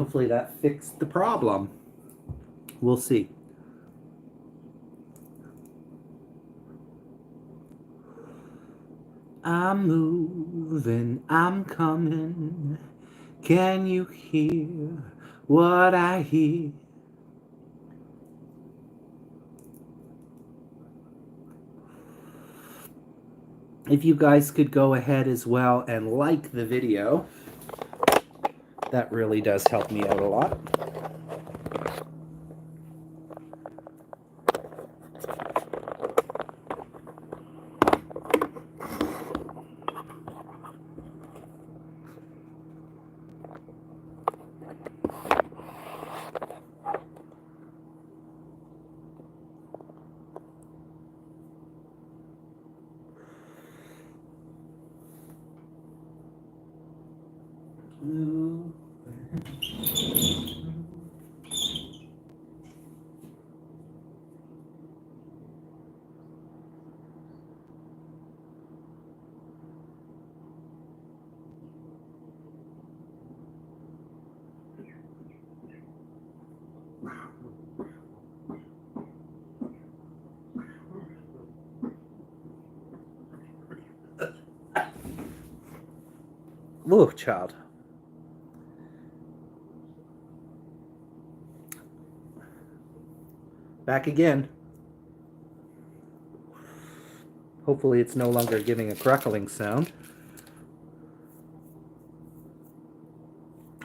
hopefully that fixed the problem. We'll see. I'm moving, I'm coming. Can you hear what I hear? If you guys could go ahead as well and like the video, that really does help me out a lot. Whoa, child. Back again. Hopefully it's no longer giving a crackling sound.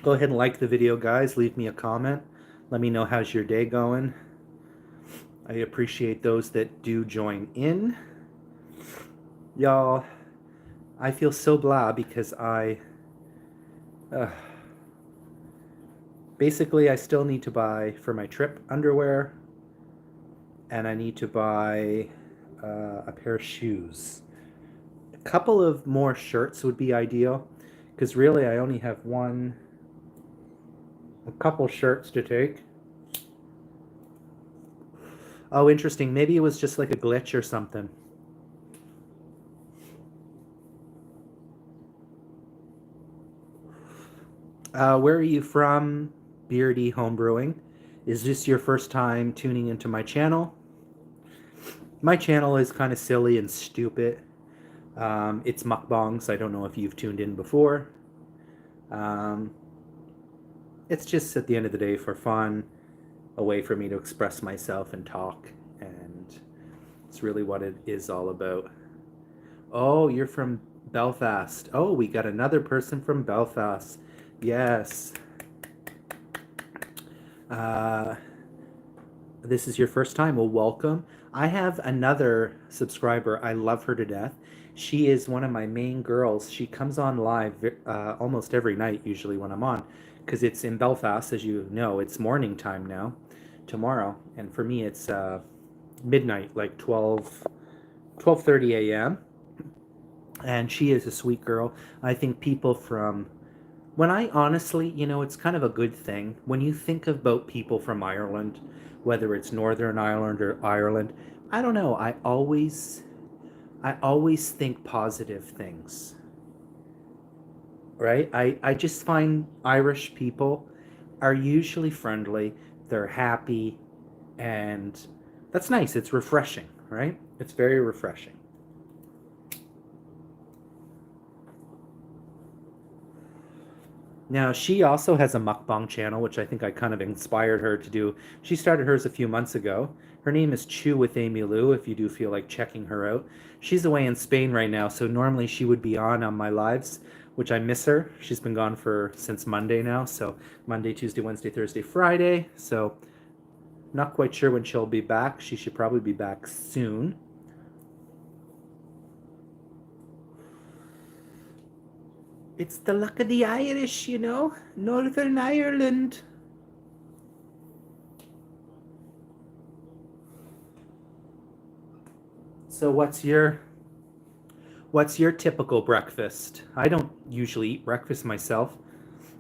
Go ahead and like the video, guys. Leave me a comment. Let me know how's your day going. I appreciate those that do join in. Y'all, I feel so blah because basically I still need to buy for my trip underwear, and I need to buy a pair of shoes. A couple of more shirts would be ideal, because really I only have a couple shirts to take. Oh, interesting. Maybe it was just like a glitch or something. Where are you from, Beardy Homebrewing? Is this your first time tuning into my channel? My channel is kind of silly and stupid. It's mukbangs. I don't know if you've tuned in before. It's just at the end of the day for fun, a way for me to express myself and talk, and it's really what it is all about. Oh, you're from Belfast. Oh, we got another person from Belfast. Yes. This is your first time. Well, welcome. I have another subscriber. I love her to death. She is one of my main girls. She comes on live almost every night, usually when I'm on, because it's in Belfast, as you know. It's morning time now, tomorrow, and for me it's midnight, like 12:30 a.m. And she is a sweet girl. I think people from when I honestly, it's kind of a good thing when you think about people from Ireland, whether it's Northern Ireland or Ireland. I don't know. I always think positive things, right? I just find Irish people are usually friendly. They're happy, and that's nice. It's refreshing, right? It's very refreshing. Now, she also has a mukbang channel, which I think I kind of inspired her to do. She started hers a few months ago. Her name is Chew with Amy Lou, if you do feel like checking her out. She's away in Spain right now, so normally she would be on my lives, which I miss her. She's been gone since Monday now, so Monday, Tuesday, Wednesday, Thursday, Friday. So not quite sure when she'll be back. She should probably be back soon. It's the luck of the Irish, Northern Ireland. So what's your typical breakfast? I don't usually eat breakfast myself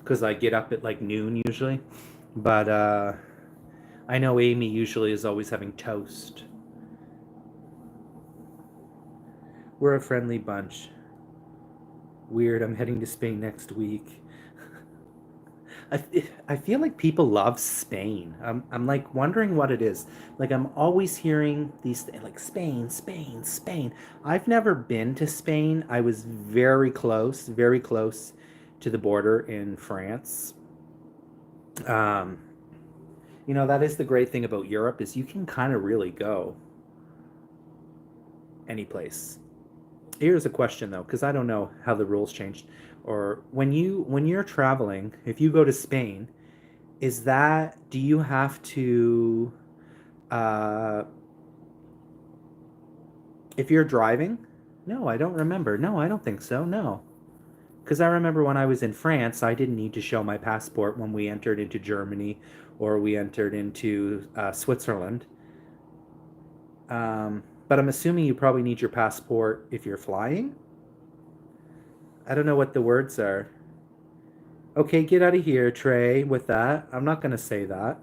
because I get up at like noon usually. But I know Amy usually is always having toast. We're a friendly bunch. Weird, I'm heading to Spain next week. I, I feel like people love Spain. I'm like wondering what it is. Like I'm always hearing these like Spain, Spain, Spain. I've never been to Spain. I was very close to the border in France. Um, that is the great thing about Europe is you can kind of really go any place. Here's a question though, because I don't know how the rules changed. Or when you're traveling, if you go to Spain, is that do you have to uh if you're driving? No, I don't remember. No, I don't think so. No. Because I remember when I was in France, I didn't need to show my passport when we entered into Germany or we entered into Switzerland. But I'm assuming you probably need your passport if you're flying. I don't know what the words are. Okay, get out of here, Trey, with that. I'm not going to say that.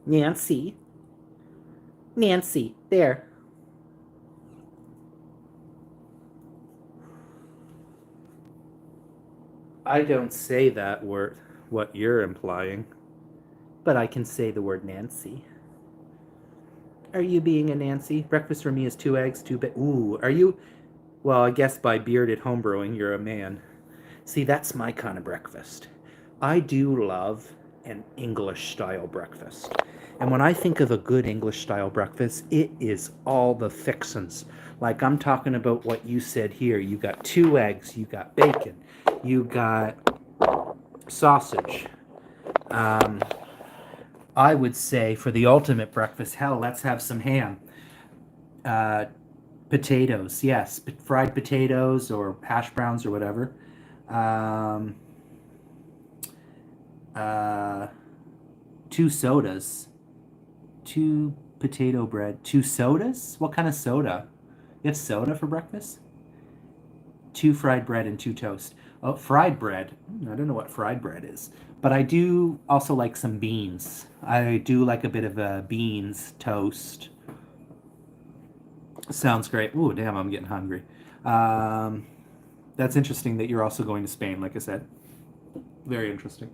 Nancy. Nancy, there. I don't say that word, what you're implying, but I can say the word Nancy. Are you being a Nancy? Breakfast for me is 2 eggs, Ooh, are you? Well, I guess by bearded homebrewing, you're a man. See, that's my kind of breakfast. I do love an English style breakfast. And when I think of a good English style breakfast, it is all the fixins. Like I'm talking about what you said here. You got 2 eggs, you got bacon, you got sausage. Um, I would say for the ultimate breakfast, hell, let's have some ham. Uh, Potatoes, yes, fried potatoes or hash browns or whatever. Um, uh, 2 sodas, 2 potato bread, 2 sodas. What kind of soda? You have soda for breakfast? 2 fried bread and 2 toast. Oh, fried bread. I don't know what fried bread is, but I do also like some beans. I do like a bit of a beans toast. Sounds great. Ooh, damn, I'm getting hungry. Um, that's interesting that you're also going to Spain, like I said. Very interesting.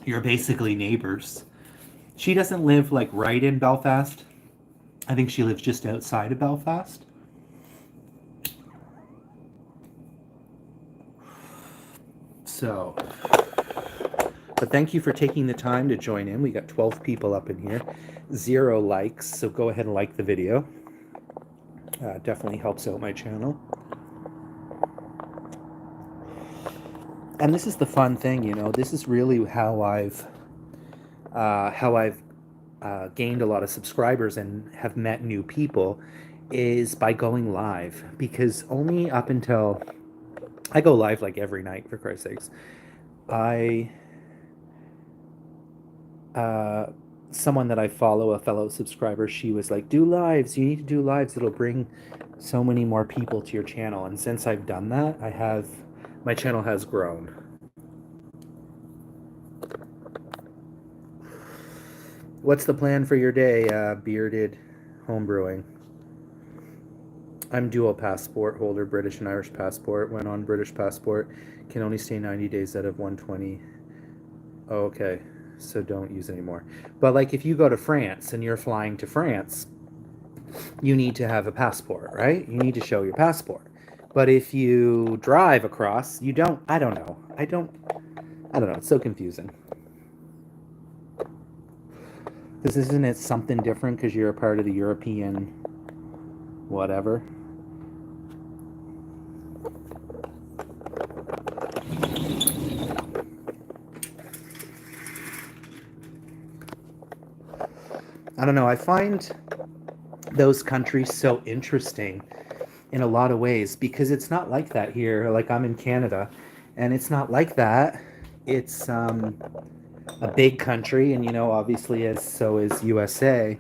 You're basically neighbors. She doesn't live like right in Belfast. I think she lives just outside of Belfast. So, but thank you for taking the time to join in. We got 12 people up in here, 0 likes. So go ahead and like the video. Definitely helps out my channel. And this is the fun thing, This is really how I've gained a lot of subscribers and have met new people is by going live because only up until I go live like every night for Christ's sakes. I someone that I follow, a fellow subscriber, she was like, "Do lives. You need to do lives. It'll bring so many more people to your channel." And since I've done that, my channel has grown. What's the plan for your day, bearded homebrewing? I'm dual passport holder, British and Irish passport. Went on British passport, can only stay 90 days out of 120. Oh, okay, so don't use it anymore. But like if you go to France and you're flying to France, you need to have a passport, right? You need to show your passport. But if you drive across, you don't. I don't know. I don't know. It's so confusing. Because isn't it something different because you're a part of the European whatever? I don't know. I find those countries so interesting in a lot of ways because it's not like that here. Like I'm in Canada and it's not like that. It's a big country and obviously as so is USA,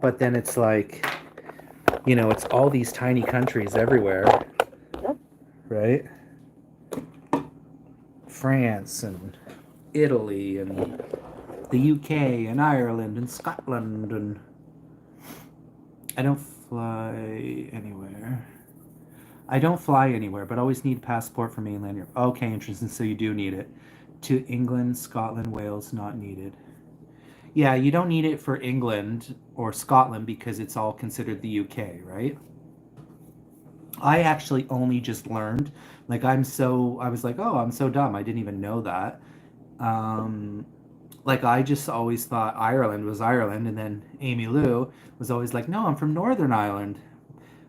but then it's like it's all these tiny countries everywhere, right? France and Italy and the UK and Ireland and Scotland, and I don't fly anywhere. I don't fly anywhere, but always need passport for mainland Europe. Okay, interesting. So you do need it. To England, Scotland, Wales, not needed. Yeah, you don't need it for England or Scotland because it's all considered the UK, right? I actually only just learned. I was like, oh, I'm so dumb. I didn't even know that. Um, like, I just always thought Ireland was Ireland, and then Amy Lou was always like, no, I'm from Northern Ireland.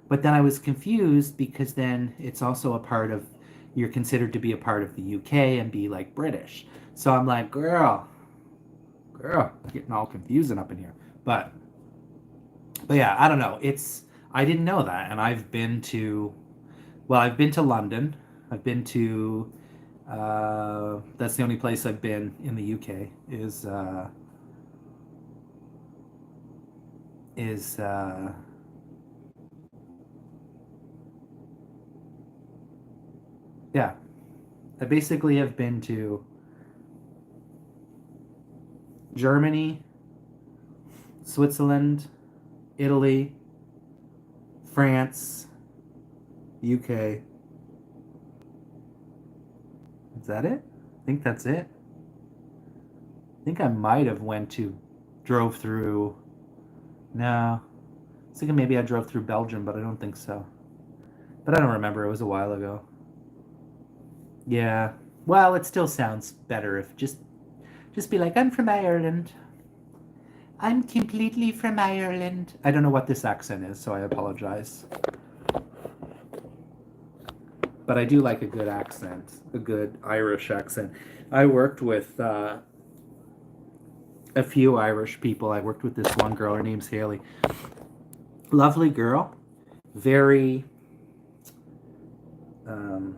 But then I was confused because then it's also a part of, you're considered to be a part of the UK and be like British. So I'm like, girl, getting all confusing up in here. But yeah, I don't know. I didn't know that, and I've been to London. I've been to that's the only place I've been in the UK is yeah. I basically have been to Germany, Switzerland, Italy, France, UK. Is that it? I think that's it. I think I might have drove through. No, I was thinking maybe I drove through Belgium, but I don't think so. But I don't remember. It was a while ago. Yeah. Well, it still sounds better if just be like, I'm from Ireland. I'm completely from Ireland. I don't know what this accent is, so I apologize. But I do like a good accent, a good Irish accent. I worked with a few Irish people. I worked with this one girl. Her name's Haley. Lovely girl. Very, um,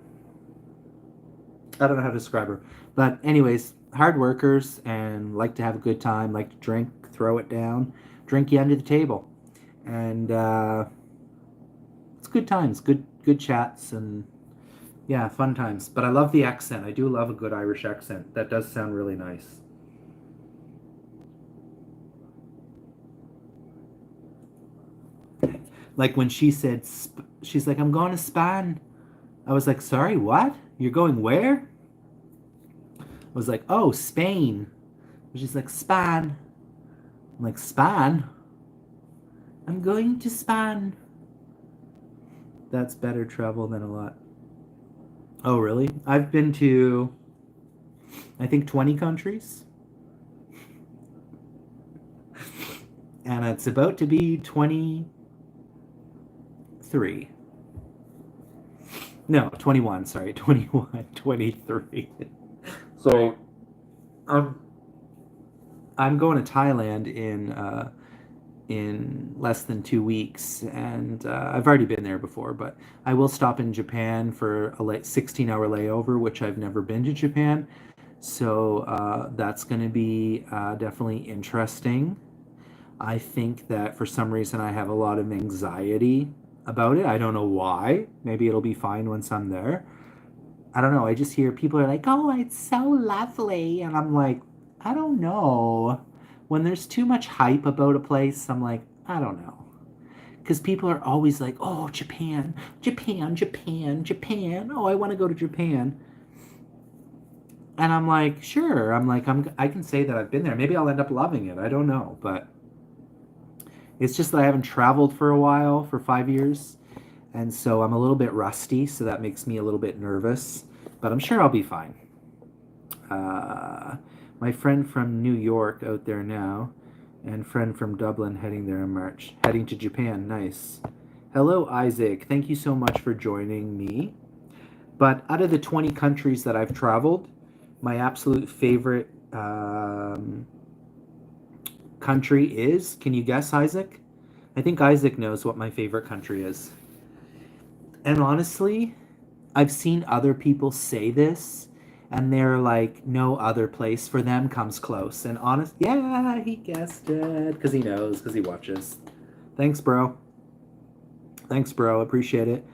I don't know how to describe her. But, anyways, hard workers and like to have a good time, like to drink, throw it down, drink you under the table. And it's good times, good chats, and yeah, fun times. But I love the accent. I do love a good Irish accent. That does sound really nice. Like when she said, she's like, I'm going to Spain. I was like, sorry, what? You're going where? I was like, oh, Spain. She's like, Spain. I'm like, Spain? I'm going to Spain. That's better travel than a lot. Oh, really? I've been to, I think, 20 countries. And it's about to be 23. No, 21, sorry. 21, 23. So, um, I'm going to Thailand in less than 2 weeks, and I've already been there before, but I will stop in Japan for a 16-hour layover, which I've never been to Japan. So that's going to be definitely interesting. I think that for some reason I have a lot of anxiety about it. I don't know why. Maybe it'll be fine once I'm there. I don't know. I just hear people are like, "Oh, it's so lovely," and I'm like, I don't know. When there's too much hype about a place, I'm like, I don't know. Because people are always like, "Oh, Japan, Japan, Japan, Japan. Oh, I want to go to Japan." And I'm like, sure. I can say that I've been there. Maybe I'll end up loving it. I don't know, but it's just that I haven't traveled for a while, for 5 years, and so I'm a little bit rusty. So that makes me a little bit nervous, but I'm sure I'll be fine. Uh, my friend from New York out there now, and friend from Dublin heading there in March, heading to Japan. Nice. Hello, Isaac. Thank you so much for joining me. But out of the 20 countries that I've traveled, my absolute favorite country is, can you guess, Isaac? I think Isaac knows what my favorite country is. And honestly, I've seen other people say this, and they're like, no other place for them comes close. And honest, yeah, he guessed it because he knows, because he watches. Thanks, bro. Thanks, bro. Appreciate it.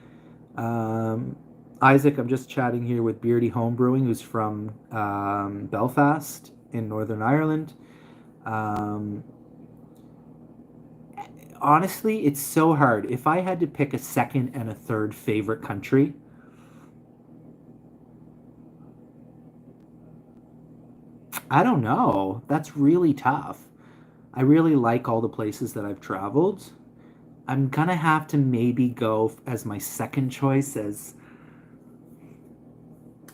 Um, Isaac, I'm just chatting here with Beardy Homebrewing, who's from Belfast in Northern Ireland. Um, Honestly, it's so hard. If I had to pick a second and a third favorite country, I don't know. That's really tough. I really like all the places that I've traveled. I'm gonna have to maybe go as my second choice as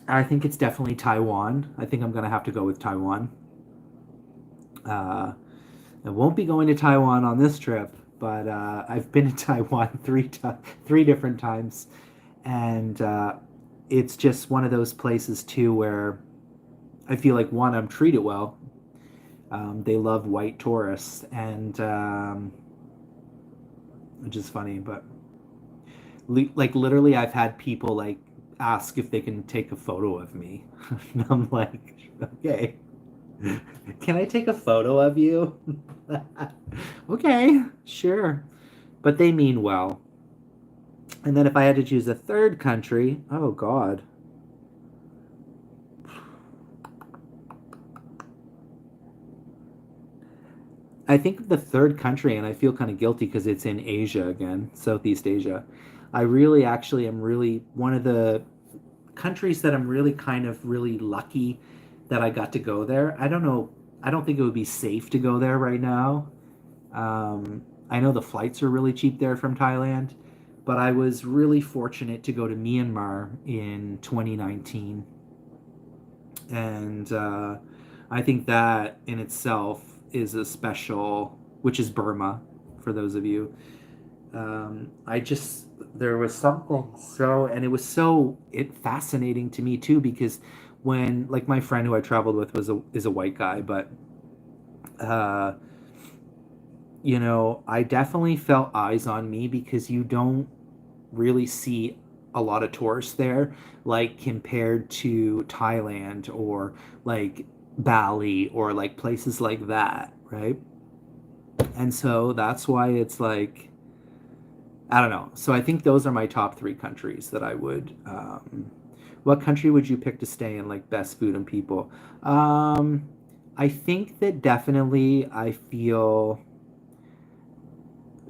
I think it's definitely Taiwan. I think I'm gonna have to go with Taiwan. Uh, I won't be going to Taiwan on this trip, but I've been to Taiwan three different times, and it's just one of those places too where I feel like one, I'm treated well. They love white tourists, and which is funny, but like literally, I've had people like ask if they can take a photo of me, and I'm like, okay, can I take a photo of you? Okay, sure, but they mean well. And then if I had to choose a third country, oh God, I think the third country, and I feel kind of guilty because it's in Asia again, Southeast Asia. I really actually am really one of the countries that I'm really kind of really lucky that I got to go there. I don't know. I don't think it would be safe to go there right now. I know the flights are really cheap there from Thailand, but I was really fortunate to go to Myanmar in 2019. And I think that in itself is a special, which is Burma, for those of you. I just there was something so, and it was so it fascinating to me too because when like my friend who I traveled with was a is a white guy, but uh, I definitely felt eyes on me because you don't really see a lot of tourists there, like compared to Thailand or like Bali or like places like that, right? And so that's why it's like, I don't know. So I think those are my top three countries that I would. What country would you pick to stay in, like best food and people? Um, I think that definitely I feel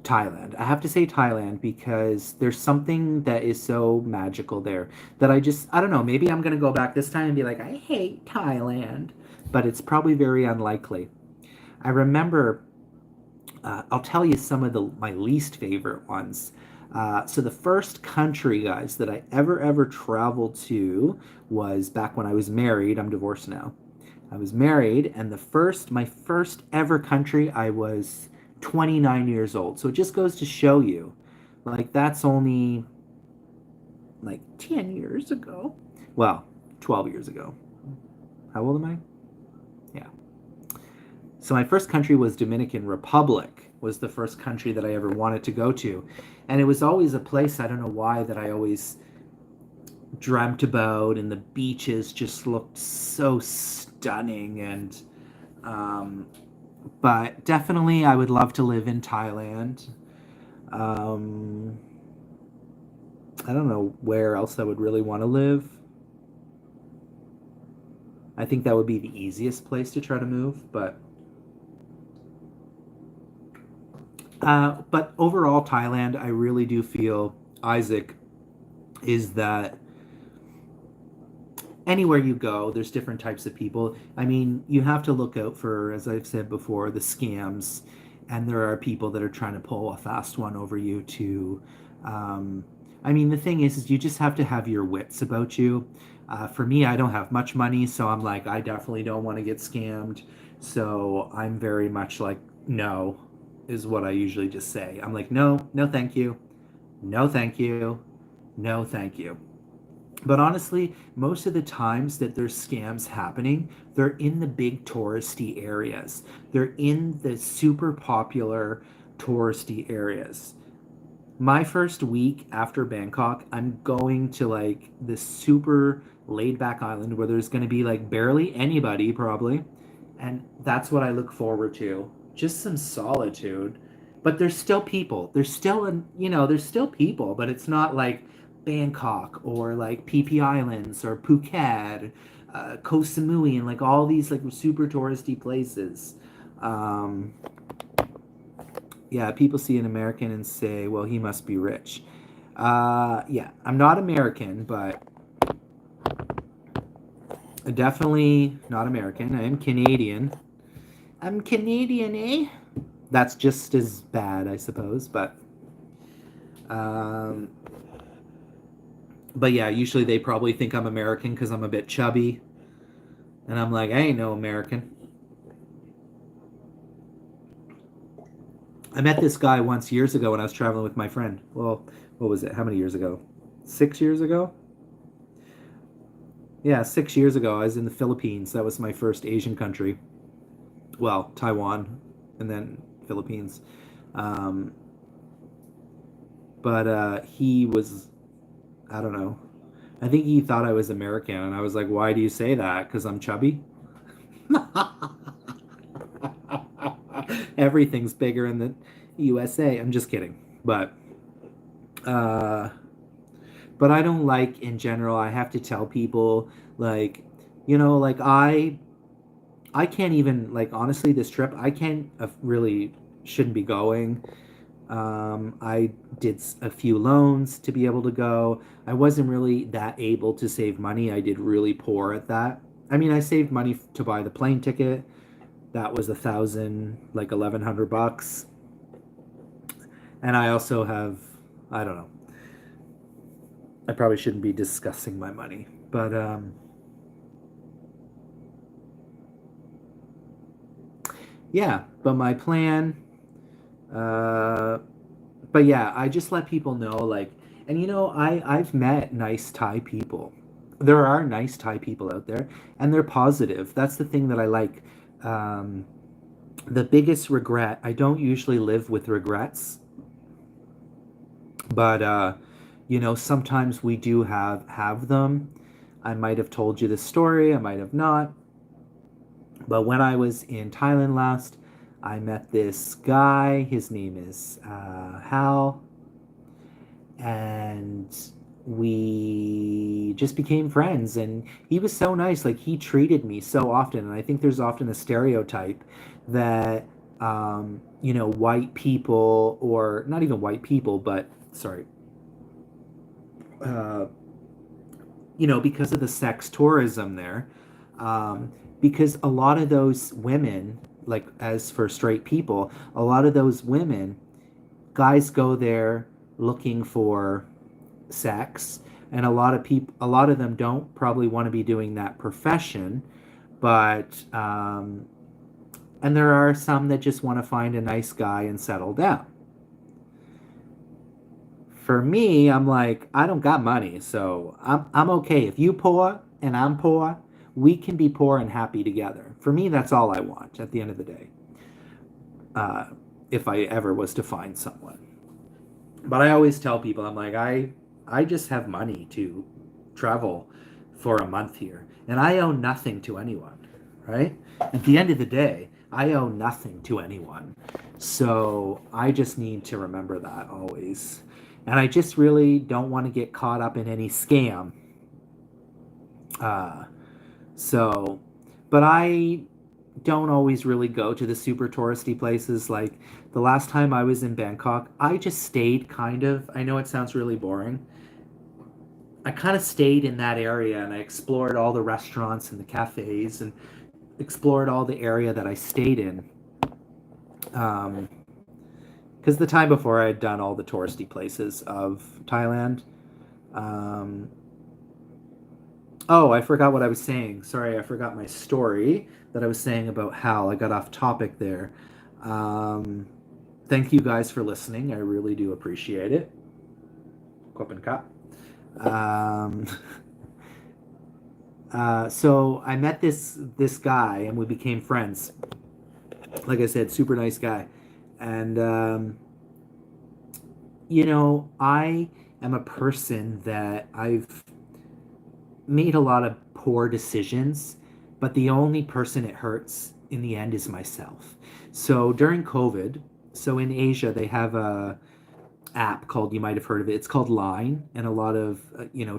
Thailand. I have to say Thailand because there's something that is so magical there that I don't know, maybe I'm going to go back this time and be like, I hate Thailand, but it's probably very unlikely. I remember, I'll tell you some of my least favorite ones. So the first country, guys, that I ever traveled to was back when I was married. I'm divorced now. I was married, and my first ever country, I was 29 years old. So it just goes to show you, like, that's only like 10 years ago. Well, 12 years ago. How old am I? Yeah. So my first country was Dominican Republic, was the first country that I ever wanted to go to. And it was always a place, I don't know why, that I always dreamt about, and the beaches just looked so stunning. And um, but definitely I would love to live in Thailand. Um, I don't know where else I would really want to live. I think that would be the easiest place to try to move, but overall Thailand, I really do feel Isaac is that anywhere you go, there's different types of people. I mean, you have to look out for, as I've said before, the scams, and there are people that are trying to pull a fast one over you to. Um, I mean, the thing is you just have to have your wits about you. For me, I don't have much money, so I'm like, I definitely don't want to get scammed. So I'm very much like, no, is what I usually just say. I'm like, no, no, thank you. No, thank you. No, thank you. But honestly, most of the times that there's scams happening, they're in the big touristy areas. They're in the super popular touristy areas. My first week after Bangkok, I'm going to like this super laid back island where there's going to be like barely anybody, probably. And that's what I look forward to. Just some solitude. But there's still people. There's still people, but it's not like Bangkok or like Phi Phi Islands or Phuket, Koh Samui, and like all these like super touristy places. Um, Yeah, people see an American and say, well, he must be rich. Yeah, I'm not American, but definitely not American. I am Canadian. I'm Canadian, eh? That's just as bad, I suppose. Um, but yeah, usually they probably think I'm American because I'm a bit chubby, and I'm like, I ain't no American. I met this guy once years ago when I was traveling with my friend. Well, what was it? How many years ago? 6 years ago? Yeah, 6 years ago. I was in the Philippines. That was my first Asian country. Well, Taiwan, and then Philippines. Um, but he was, I don't know. I think he thought I was American, and I was like, "Why do you say that? Because I'm chubby." Everything's bigger in the USA. I'm just kidding, uh, but I don't like in general. I have to tell people like, like I can't even like honestly this trip I can't really shouldn't be going. I did a few loans to be able to go. I wasn't really that able to save money. I did really poor at that. I mean, I saved money to buy the plane ticket. That was 1,000, like 1,100 bucks. And I also have, I don't know. I probably shouldn't be discussing my money, but yeah. But my plan, uh, but yeah, I just let people know like, and I've met nice Thai people. There are nice Thai people out there, and they're positive. That's the thing that I like. Um, the biggest regret, I don't usually live with regrets, but sometimes we do have them. I might have told you this story, I might have not. But when I was in Thailand last, I met this guy. His name is Hal, and we just became friends. And he was so nice. Like he treated me so often. And I think there's often a stereotype that white people, or not even white people, but sorry, uh, because of the sex tourism there, um, because a lot of those women, like as for straight people, a lot of those women, guys go there looking for sex, and a lot of them don't probably want to be doing that profession, but and there are some that just want to find a nice guy and settle down. For me, I'm like, I don't got money, so I'm okay. If you poor and I'm poor, we can be poor and happy together. For me, that's all I want at the end of the day. Uh, if I ever was to find someone. But I always tell people, I'm like, I just have money to travel for a month here, and I owe nothing to anyone, right? At the end of the day, I owe nothing to anyone. So I just need to remember that always. And I just really don't want to get caught up in any scam. Uh, so, but I don't always really go to the super touristy places. Like the last time I was in Bangkok, I just stayed kind of, I know it sounds really boring. I kind of stayed in that area and I explored all the restaurants and the cafes and explored all the area that I stayed in. Um, because the time before I had done all the touristy places of Thailand. Um, oh, I forgot what I was saying. Sorry, I forgot my story that I was saying about Hal. I got off topic there. Um, Thank you guys for listening. I really do appreciate it. Kopen ka. Um, so I met this guy and we became friends. Like I said, super nice guy, and I am a person that I've made a lot of poor decisions, but the only person it hurts in the end is myself. So during COVID, so in Asia they have a app called, you might have heard of it. It's called Line, and a lot of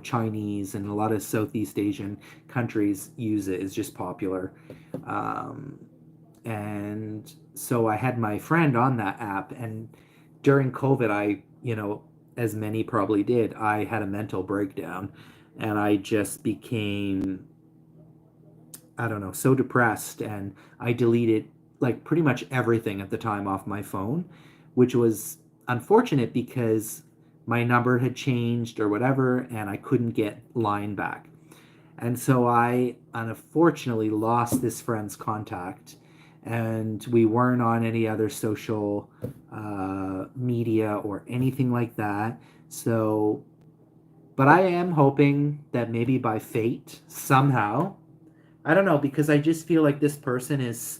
Chinese and a lot of Southeast Asian countries use it. It's just popular, and so I had my friend on that app, and during COVID, as many probably did, I had a mental breakdown, and I just became, I don't know, so depressed, and I deleted like pretty much everything at the time off my phone, which was unfortunate because my number had changed or whatever, and I couldn't get line back. And so I unfortunately lost this friend's contact, and we weren't on any other social media or anything like that. So, but I am hoping that maybe by fate, somehow, I don't know, because I just feel like this person is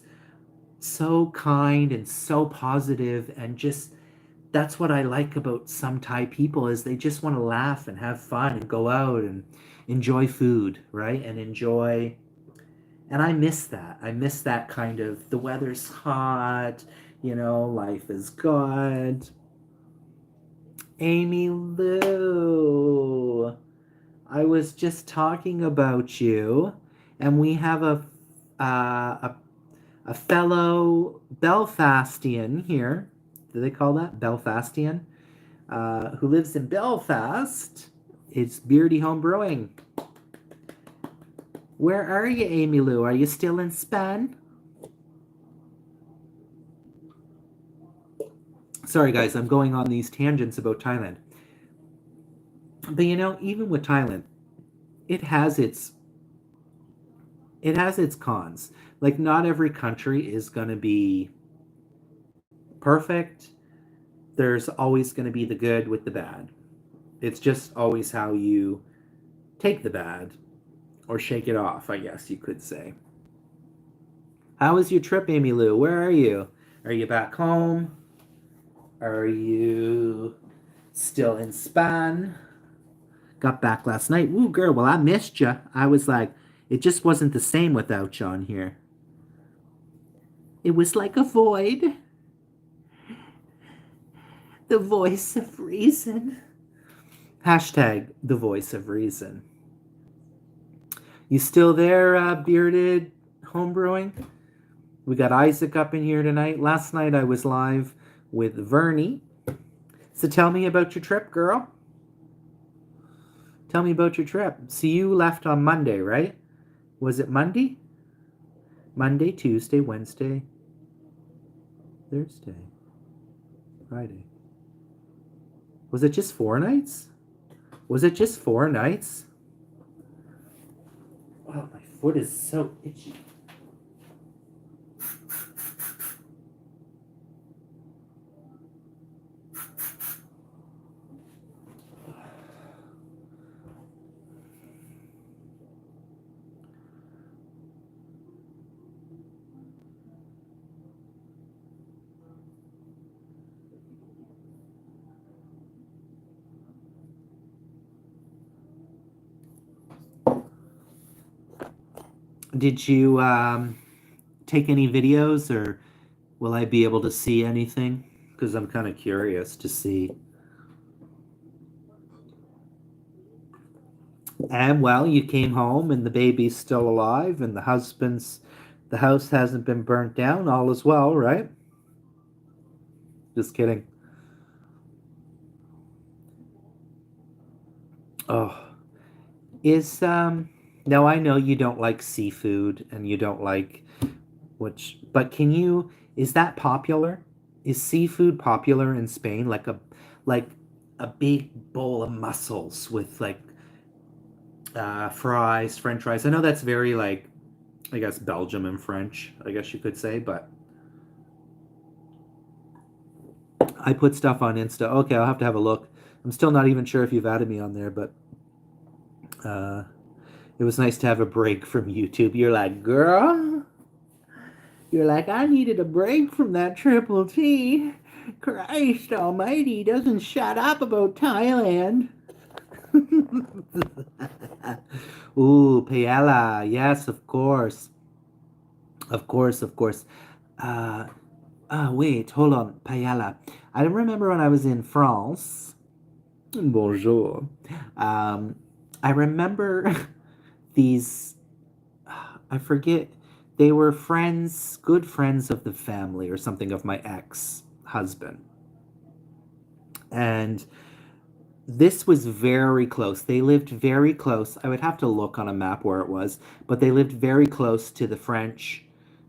so kind and so positive, and just that's what I like about some Thai people is they just want to laugh and have fun and go out and enjoy food, right? And enjoy, and I miss that. I miss that kind of, the weather's hot, life is good. Amy Lou, I was just talking about you, and we have a fellow Belfastian here. Do they call that Belfastian? Who lives in Belfast. It's Beardy Home Brewing. Where are you, Amy Lou? Are you still in Spain? Sorry, guys, I'm going on these tangents about Thailand. But even with Thailand, it has its cons. Like, not every country is going to be perfect. There's always going to be the good with the bad. It's just always how you take the bad or shake it off, I guess you could say. How was your trip, Amy Lou? Where are you? Are you back home? Are you still in Spain? Got back last night. Woo, girl, well, I missed you. I was like, it just wasn't the same without you on here. It was like a void. The voice of reason. Hashtag the voice of reason. You still there, bearded homebrewing? We got Isaac up in here tonight. Last night I was live with Vernie. So tell me about your trip, girl. Tell me about your trip. So you left on Monday, right? Was it Monday? Monday, Tuesday, Wednesday, Thursday, Friday. Was it just 4 nights? Was it just 4 nights? Oh, my foot is so itchy. Did you take any videos, or will I be able to see anything? Because I'm kind of curious to see. And well, you came home and the baby's still alive, and the house hasn't been burnt down. All is well, right? Just kidding. Oh, is now I know you don't like seafood and you don't like but is that popular? Is seafood popular in Spain? Like a big bowl of mussels with like fries, French fries. I know that's very like, I guess Belgium and French, I guess you could say, but I put stuff on Insta. Okay, I'll have to have a look. I'm still not even sure if you've added me on there, but uh, it was nice to have a break from YouTube. You're like, girl, you're like, I needed a break from that Triple T. Christ almighty, doesn't shut up about Thailand. Ooh, paella. Yes, of course. Of course, of course. Uh, wait, hold on. Paella. I remember when I was in France. Bonjour. I remember these, I forget, They were friends, good friends of the family or something of my ex-husband. And this was very close. They lived very close. I would have to look on a map where it was, but they lived very close to the French.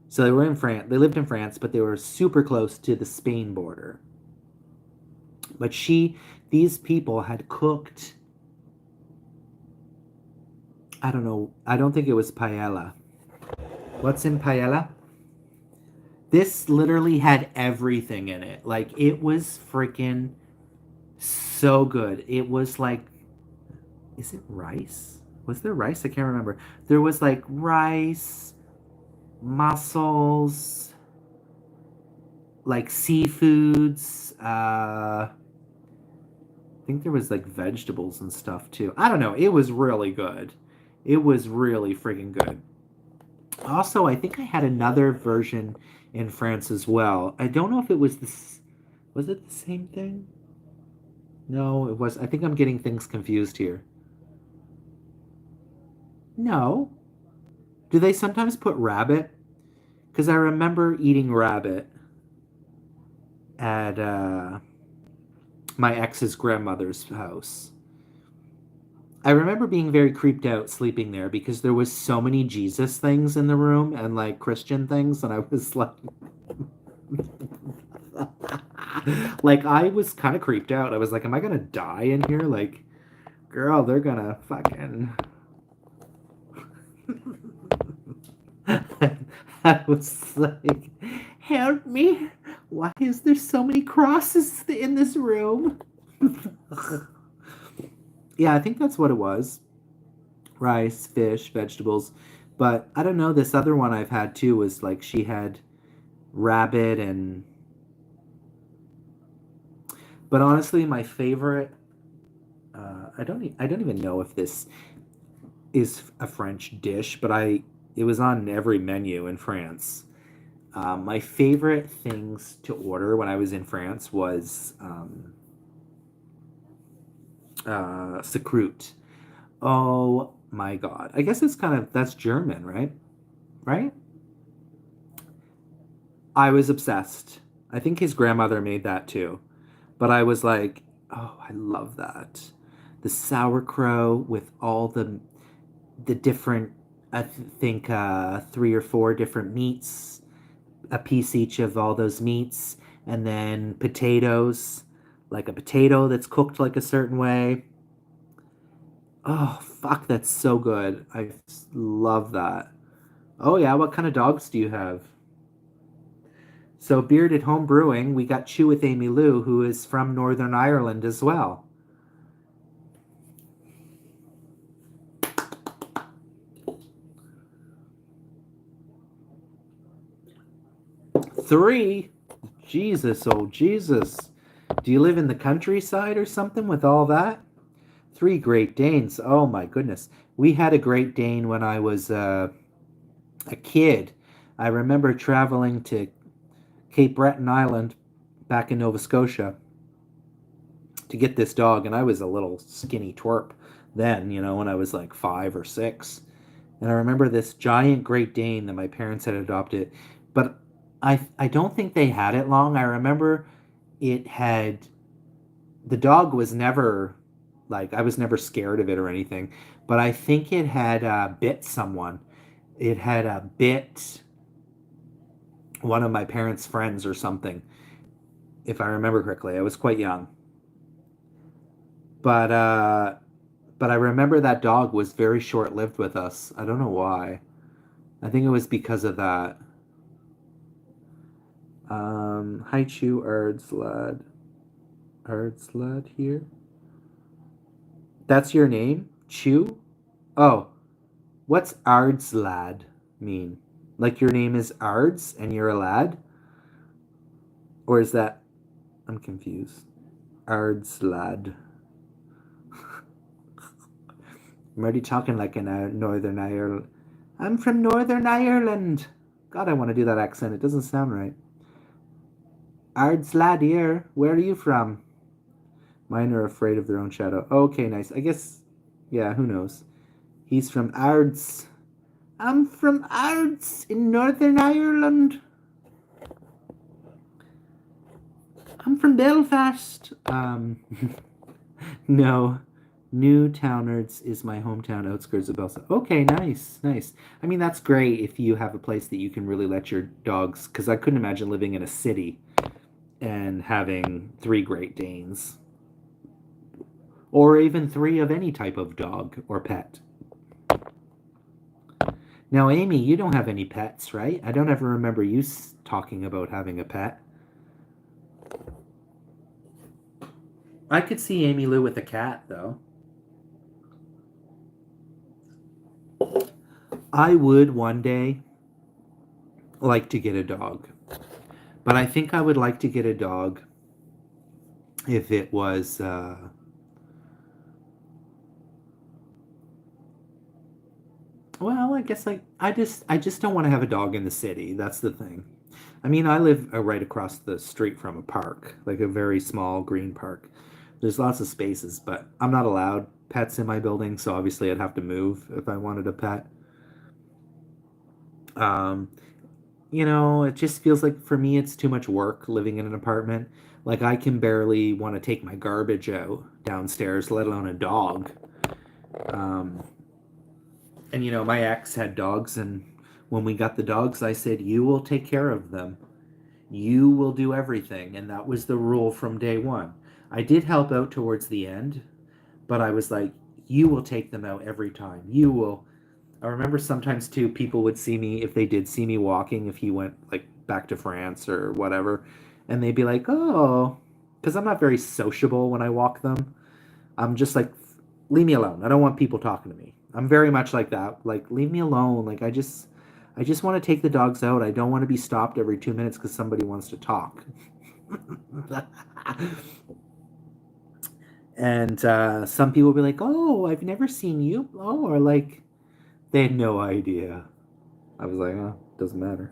So they were in France. They lived in France, but they were super close to the Spain border. But these people had cooked, I don't know, I don't think it was paella. What's in paella? This literally had everything in it. Like, it was freaking so good. It was like, is it rice? Was there rice? I can't remember. There was like rice, mussels, like seafoods. I think there was like vegetables and stuff too. I don't know. It was really good. It was really freaking good. Also, I think I had another version in France as well. I don't know if it was this. Was it the same thing? No, it was. I think I'm getting things confused here. No. Do they sometimes put rabbit? Because I remember eating rabbit at my ex's grandmother's house. I remember being very creeped out sleeping there because there was so many Jesus things in the room and like Christian things, and I was like, like I was kind of creeped out. I was like, am I gonna die in here? Like, girl, they're gonna fucking. I was like, help me! Why is there so many crosses in this room? Yeah, I think that's what it was. Rice, fish, vegetables. But I don't know, this other one I've had too was like she had rabbit and but honestly my favorite I don't even know if this is a French dish, but it was on every menu in France. My favorite things to order when I was in France was Secrute. Oh my god. I guess it's kind of that's German, right? Right? I was obsessed. I think his grandmother made that too. But I was like, oh, I love that. The sauerkraut with all the different I think three or four different meats, a piece each of all those meats, and then potatoes, like a potato that's cooked like a certain way. Oh, fuck, that's so good. I love that. Oh, yeah, what kind of dogs do you have? So, Bearded Home Brewing, we got Chew with Amy Lou, who is from Northern Ireland as well. Three? Jesus, oh Jesus. Do you live in the countryside or something with all that? Three Great Danes. Oh my goodness. We had a Great Dane when I was a kid. I remember traveling to Cape Breton Island back in Nova Scotia to get this dog, and I was a little skinny twerp then, when I was like 5 or 6. And I remember this giant Great Dane that my parents had adopted, but I don't think they had it long. I remember it had the dog was never like I was never scared of it or anything, but I think it had bit someone. It had bit one of my parents' friends or something, if I remember correctly. I was quite young, but but I remember that dog was very short lived with us. I don't know why. I think it was because of that. Hi Chew Ardslad. Ardslad here. That's your name? Chew? Oh, what's Ardslad mean? Like your name is Ards and you're a lad? Or is that I'm confused. Ardslad. I'm already talking like in Northern Ireland. I'm from Northern Ireland. God, I want to do that accent. It doesn't sound right. Ardslad here. Where are you from? Mine are afraid of their own shadow. Okay, nice. I guess, yeah, who knows? He's from Ards. I'm from Ards in Northern Ireland. I'm from Belfast. No. New Townards is my hometown, outskirts of Belfast. Okay, nice, nice. I mean, that's great if you have a place that you can really let your dogs, because I couldn't imagine living in a city and having three Great Danes, or even three of any type of dog or pet. Now, Amy, you don't have any pets, right? I don't ever remember you talking about having a pet. I could see Amy Lou with a cat, though. I would one day like to get a dog, but I think I would like to get a dog if it was well, I guess like I just don't want to have a dog in the city. That's the thing. I mean, I live right across the street from a park, like a very small green park. There's lots of spaces, but I'm not allowed pets in my building, so obviously I'd have to move if I wanted a pet. Um, it just feels like for me it's too much work living in an apartment. Like I can barely want to take my garbage out downstairs, let alone a dog. Um, and my ex had dogs, and when we got the dogs, I said, "You will take care of them. You will do everything." And that was the rule from day one. I did help out towards the end, but I was like, "You will take them out every time. You will." I remember sometimes too, people would see me if they did see me walking, if he went like back to France or whatever, and they'd be like, "Oh," because I'm not very sociable when I walk them. I'm just like, leave me alone. I don't want people talking to me. I'm very much like that. Like, leave me alone. Like, I just want to take the dogs out. I don't want to be stopped every 2 minutes because somebody wants to talk. And some people will be like, "Oh, I've never seen you." Oh, or like, they had no idea. I was like, "Oh, doesn't matter."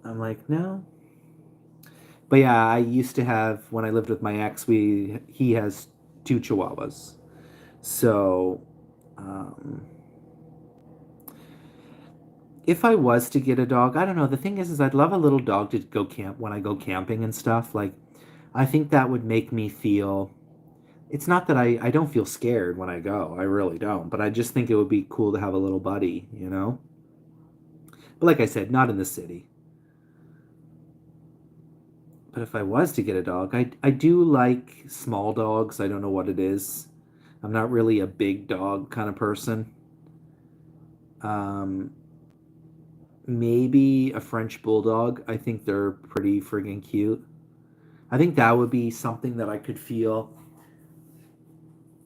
I'm like, "No." But yeah, I used to have when I lived with my ex. He has two Chihuahuas, so um, if I was to get a dog, I don't know. The thing is I'd love a little dog to go camp when I go camping and stuff. Like, I think that would make me feel. It's not that I don't feel scared when I go. I really don't. But I just think it would be cool to have a little buddy. But like I said, not in the city. But if I was to get a dog, I do like small dogs. I don't know what it is. I'm not really a big dog kind of person. Um, Maybe a French bulldog. I think they're pretty friggin' cute. I think that would be something that I could feel.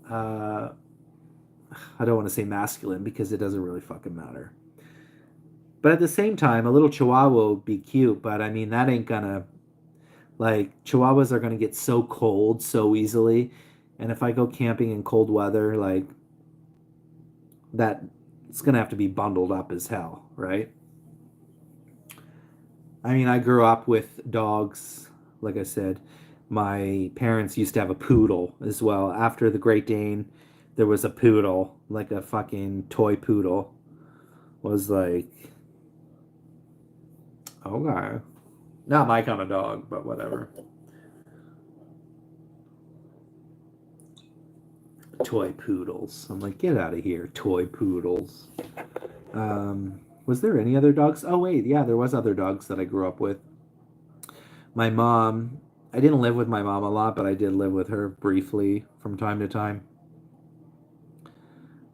Uh, I don't want to say masculine because it doesn't really fucking matter. But at the same time, a little Chihuahua would be cute. But I mean, that ain't gonna like Chihuahuas are gonna get so cold so easily. And if I go camping in cold weather, like that, it's gonna have to be bundled up as hell, right? I mean, I grew up with dogs. Like I said, my parents used to have a poodle as well. After the Great Dane, there was a poodle, like a fucking toy poodle. Was like, okay, not my kind of dog, but whatever. Toy poodles. I'm like, get out of here, toy poodles. Was there any other dogs? Oh wait, yeah, there was other dogs that I grew up with. My mom, I didn't live with my mom a lot, but I did live with her briefly from time to time.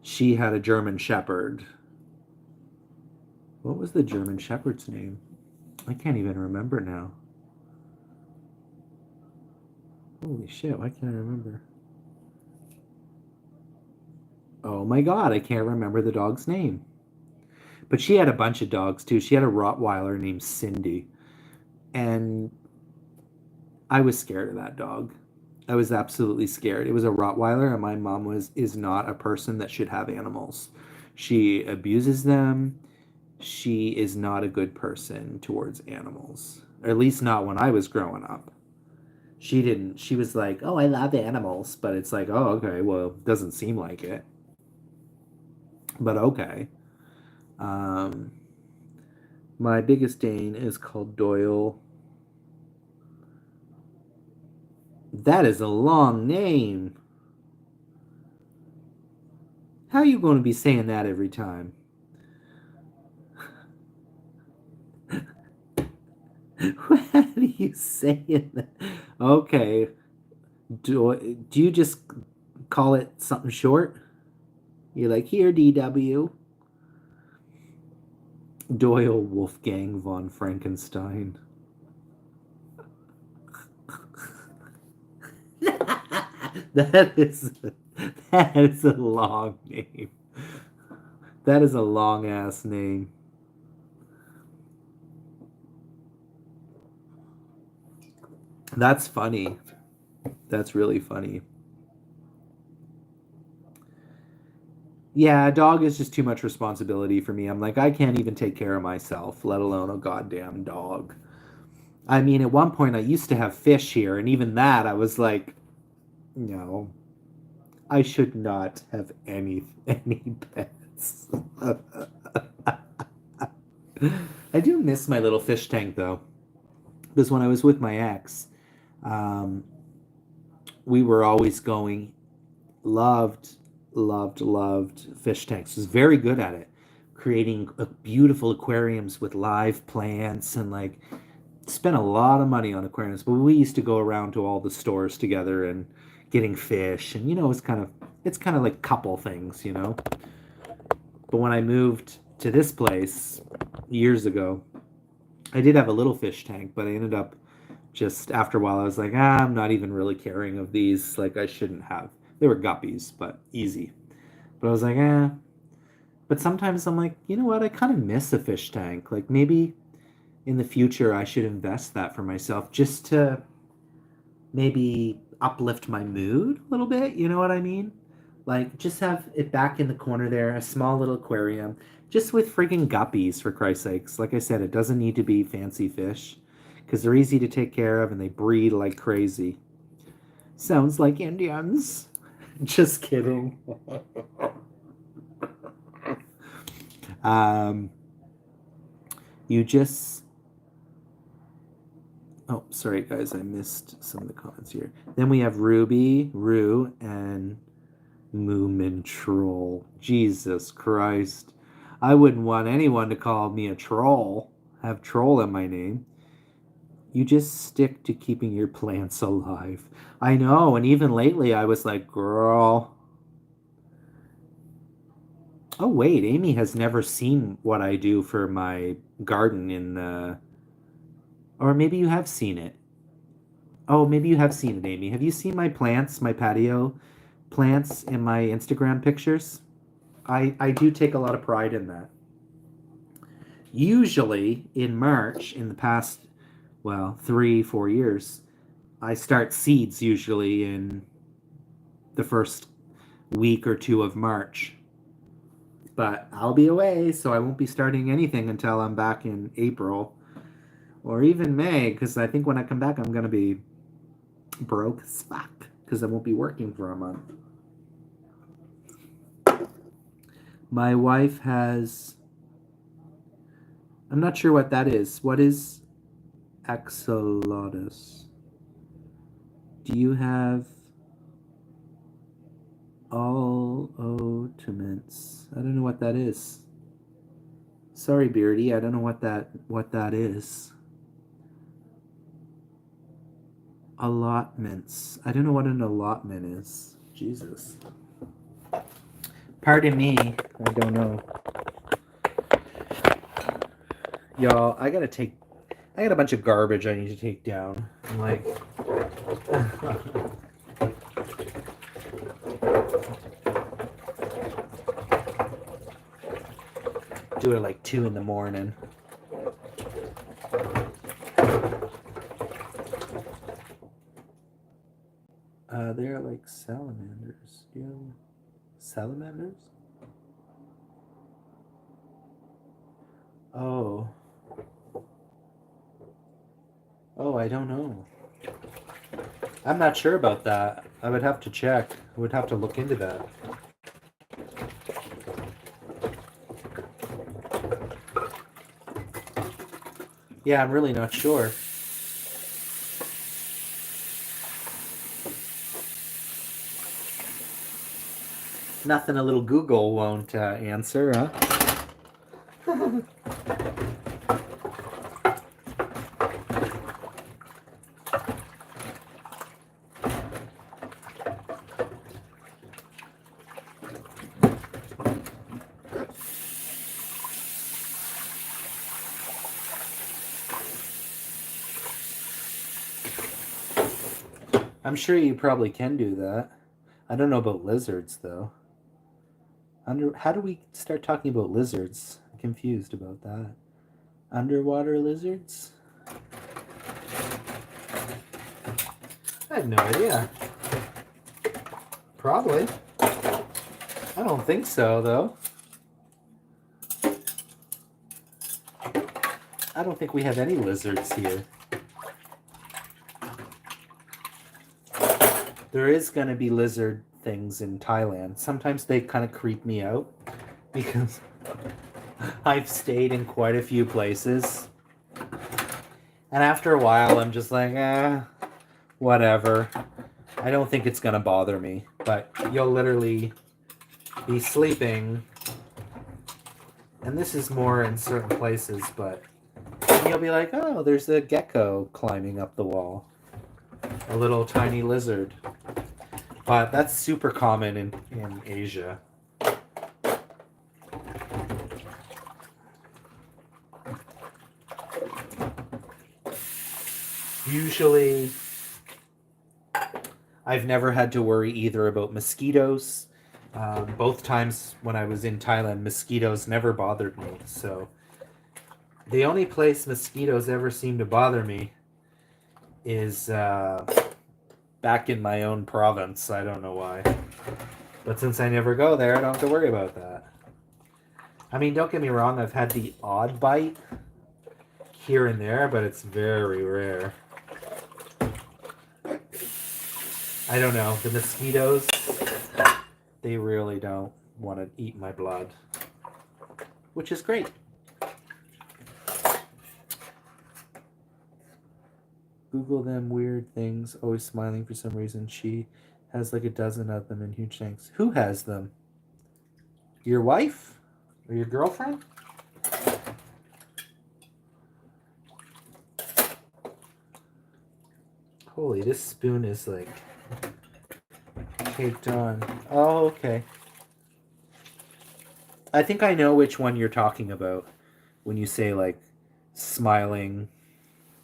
She had a German Shepherd. What was the German Shepherd's name? I can't even remember now. Holy shit, why can't I remember? Oh my god, I can't remember the dog's name. But she had a bunch of dogs too. She had a Rottweiler named Cindy. And I was scared of that dog. I was absolutely scared. It was a Rottweiler, and my mom is not a person that should have animals. She abuses them. She is not a good person towards animals. Or at least not when I was growing up. She didn't. She was like, "Oh, I love animals," but it's like, "Oh, okay, well, it doesn't seem like it." But okay. Um, my biggest Dane is called Doyle. That is a long name. How are you going to be saying that every time? How do you say it? Okay. Do you just call it something short? You're like, here, DW. Doyle Wolfgang von Frankenstein. that is that is a long name. That is a long ass name. That's funny. That's really funny. Yeah, a dog is just too much responsibility for me. I'm like, I can't even take care of myself, let alone a goddamn dog. I mean, at one point I used to have fish here, and even that I was like, no, I should not have any pets. I do miss my little fish tank though, because when I was with my ex, um, we were always going. Loved, loved fish tanks. Was very good at it, creating beautiful aquariums with live plants and like spent a lot of money on aquariums. But we used to go around to all the stores together and getting fish, and it's kind of like couple things, you know. But when I moved to this place years ago, I did have a little fish tank, but I ended up just after a while, I was like, I'm not even really caring of these. Like, I shouldn't have. They were guppies, but easy. But I was like, eh. But sometimes I'm like, you know what? I kind of miss a fish tank. Like, maybe in the future, I should invest that for myself just to maybe uplift my mood a little bit. You know what I mean? Like, just have it back in the corner there, a small little aquarium, just with freaking guppies, for Christ's sakes. Like I said, it doesn't need to be fancy fish because they're easy to take care of and they breed like crazy. Sounds like Indians. Just kidding. um, you just. Oh, sorry, guys. I missed some of the comments here. Then we have Ruby, Rue, and Moomin Troll. Jesus Christ. I wouldn't want anyone to call me a troll. Have troll in my name. You just stick to keeping your plants alive. I know, and even lately I was like, girl. Oh, wait, Amy has never seen what I do for my garden in the. Or maybe you have seen it. Oh, maybe you have seen it, Amy. Have you seen my plants, my patio plants in my Instagram pictures? I do take a lot of pride in that. Usually in March, in the past, well, 3, 4 years, I start seeds usually in the first week or two of March. But I'll be away, so I won't be starting anything until I'm back in April or even May, because I think when I come back, I'm going to be broke as fuck because I won't be working for a month. My wife has. I'm not sure what that is. What is axolotls? Do you have all otiments? I don't know what that is. Sorry, Beardy, I don't know what that is. Allotments. I don't know what an allotment is. Jesus. Pardon me. I don't know. Y'all, I got a bunch of garbage I need to take down. I'm like do it at like 2 in the morning. They're like salamanders. Do you know salamanders? Oh. Oh, I don't know. I'm not sure about that. I would have to check. I would have to look into that. Yeah, I'm really not sure. Nothing a little Google won't answer, huh? I'm sure you probably can do that. I don't know about lizards though. How do we start talking about lizards? I'm confused about that. Underwater lizards? I have no idea. Probably. I don't think so though. I don't think we have any lizards here. There is going to be lizard things in Thailand. Sometimes they kind of creep me out because I've stayed in quite a few places. And after a while, I'm just like, whatever. I don't think it's going to bother me. But you'll literally be sleeping. And this is more in certain places, but you'll be like, oh, there's a gecko climbing up the wall. A little tiny lizard. But that's super common in Asia. Usually, I've never had to worry either about mosquitoes. Both times when I was in Thailand, mosquitoes never bothered me. So the only place mosquitoes ever seem to bother me is back in my own province. I don't know why. But since I never go there, I don't have to worry about that. I mean, don't get me wrong, I've had the odd bite here and there, but it's very rare. I don't know. The mosquitoes, they really don't want to eat my blood, which is great. Google them weird things, always smiling for some reason. She has like a dozen of them in huge tanks. Who has them? Your wife? Or your girlfriend? Holy, this spoon is like caked on. Oh, okay. I think I know which one you're talking about when you say like smiling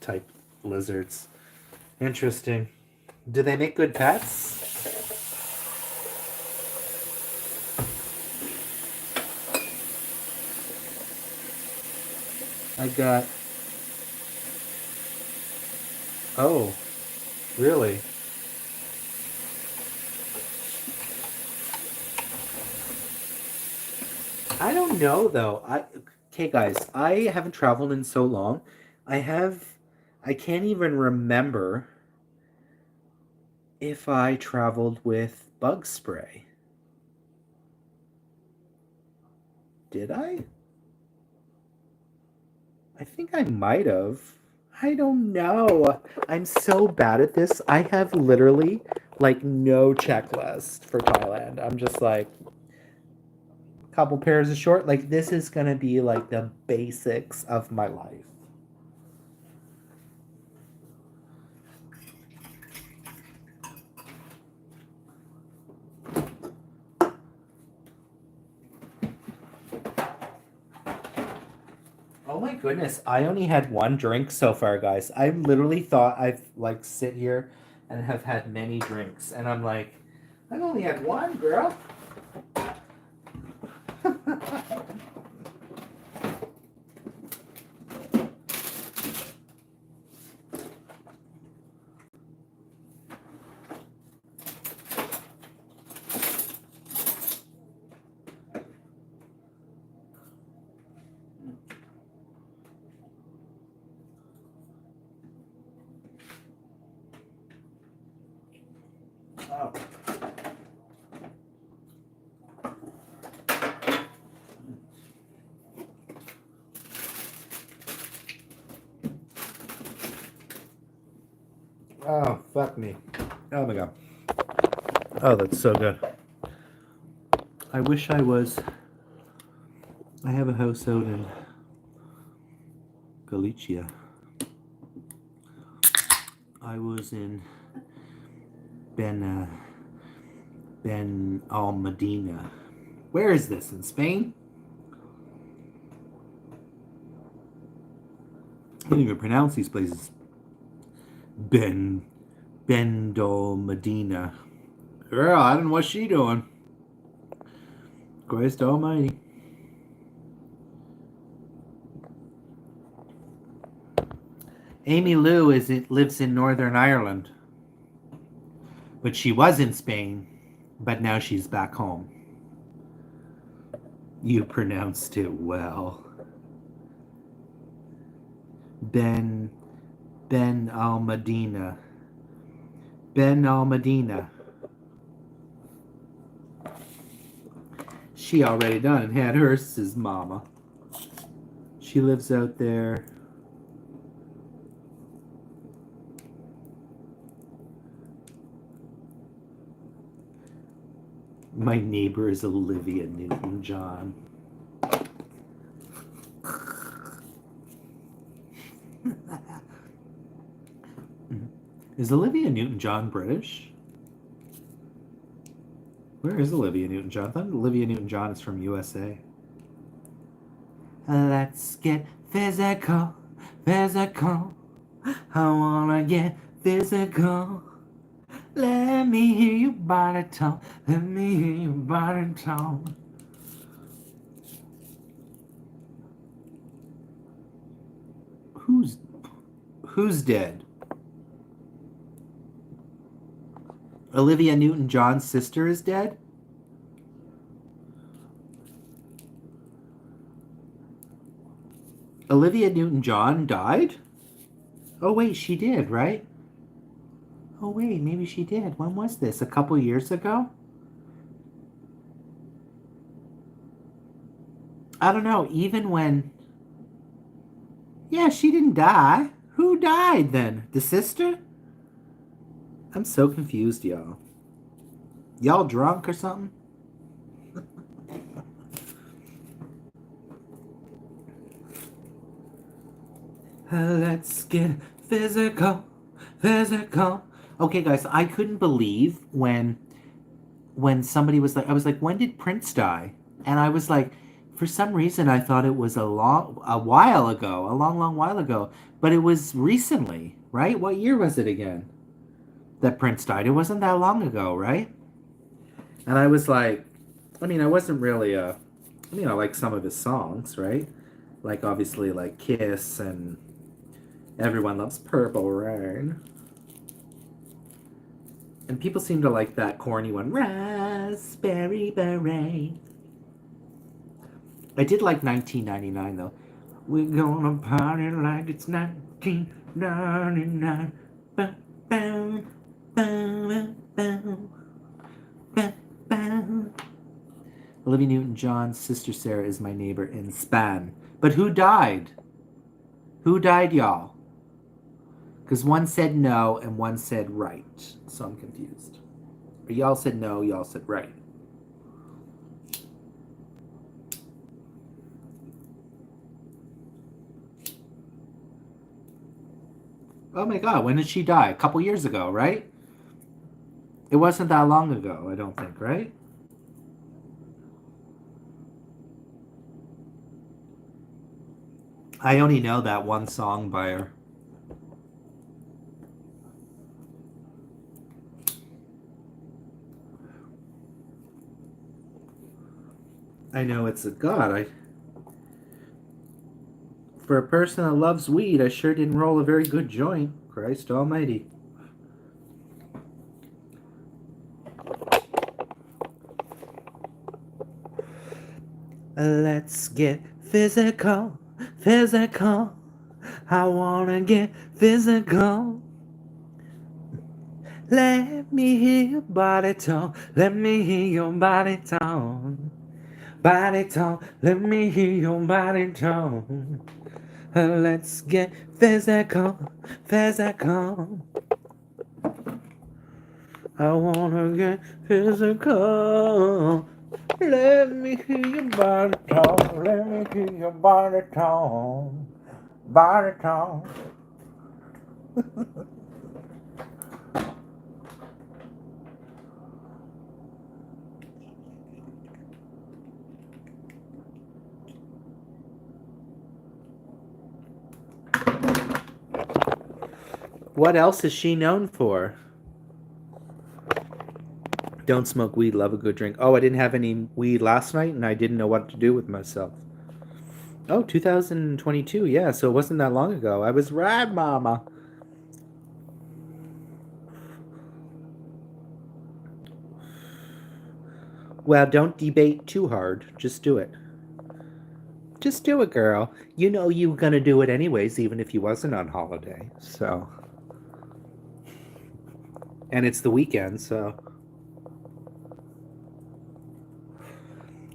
type lizards. Interesting. Do they make good pets? I got. Oh, really? I don't know though. Okay, guys, I haven't traveled in so long. I can't even remember if I traveled with bug spray. Did I? I think I might have. I don't know. I'm so bad at this. I have literally like no checklist for Thailand. I'm just like couple pairs of short. Like this is gonna be like the basics of my life. Oh my goodness, I only had one drink so far, guys. I literally thought I've like sit here and have had many drinks, and I'm like, I've only had one, girl. Oh. Oh, fuck me. Oh my god. Oh, that's so good. I wish I was. I have a house out in Galicia. I was in Ben Almadena. Where is this? In Spain? I can't even pronounce these places. Medina. Girl, I don't know what she doing. Christ almighty. Amy Lou lives in Northern Ireland. But she was in Spain, but now she's back home. You pronounced it well. Ben Almadena. Ben Almadena. She already done had hers, his mama. She lives out there. My neighbor is Olivia Newton-John. Is Olivia Newton-John British? Where is Olivia Newton-John? I thought Olivia Newton-John is from USA. Let's get physical, physical. I wanna get physical. Let me hear your body talk. Let me hear your body talk. Who's dead? Olivia Newton-John's sister is dead? Olivia Newton-John died? Oh wait, she did, right? Oh wait, maybe she did. When was this? A couple years ago? I don't know, even when... Yeah, she didn't die. Who died then? The sister? I'm so confused, y'all. Y'all drunk or something? Let's get physical, physical. Okay, guys, I couldn't believe when somebody was like, I was like, when did Prince die? And I was like, for some reason, I thought it was a while ago, a long, long while ago. But it was recently, right? What year was it again that Prince died? It wasn't that long ago, right? And I was like, I mean, I wasn't really I like some of his songs, right? Like, obviously, like Kiss and Everyone Loves Purple Rain. And people seem to like that corny one, Raspberry Beret. I did like 1999, though. We're gonna party like it's 1999. Bow, bow, bow, bow, bow, bow. Olivia Newton-John's sister Sarah is my neighbor in Spain. But who died? Who died, y'all? Because one said no and one said right. So I'm confused. Or y'all said no, y'all said right. Oh my god, when did she die? A couple years ago, right? It wasn't that long ago, I don't think, right? I only know that one song by her. I know it's a god. For a person that loves weed, I sure didn't roll a very good joint. Christ almighty. Let's get physical, physical. I wanna get physical. Let me hear your body talk. Let me hear your body talk. Body talk. Let me hear your body talk. Let's get physical, physical. I wanna get physical. Let me hear your body talk. Let me hear your body talk. Body talk. What else is she known for? Don't smoke weed, love a good drink. Oh, I didn't have any weed last night and I didn't know what to do with myself. Oh, 2022. Yeah, so it wasn't that long ago. I was right, mama. Well, don't debate too hard. Just do it. Just do it, girl. You know you were going to do it anyways, even if you wasn't on holiday. So. And it's the weekend, so.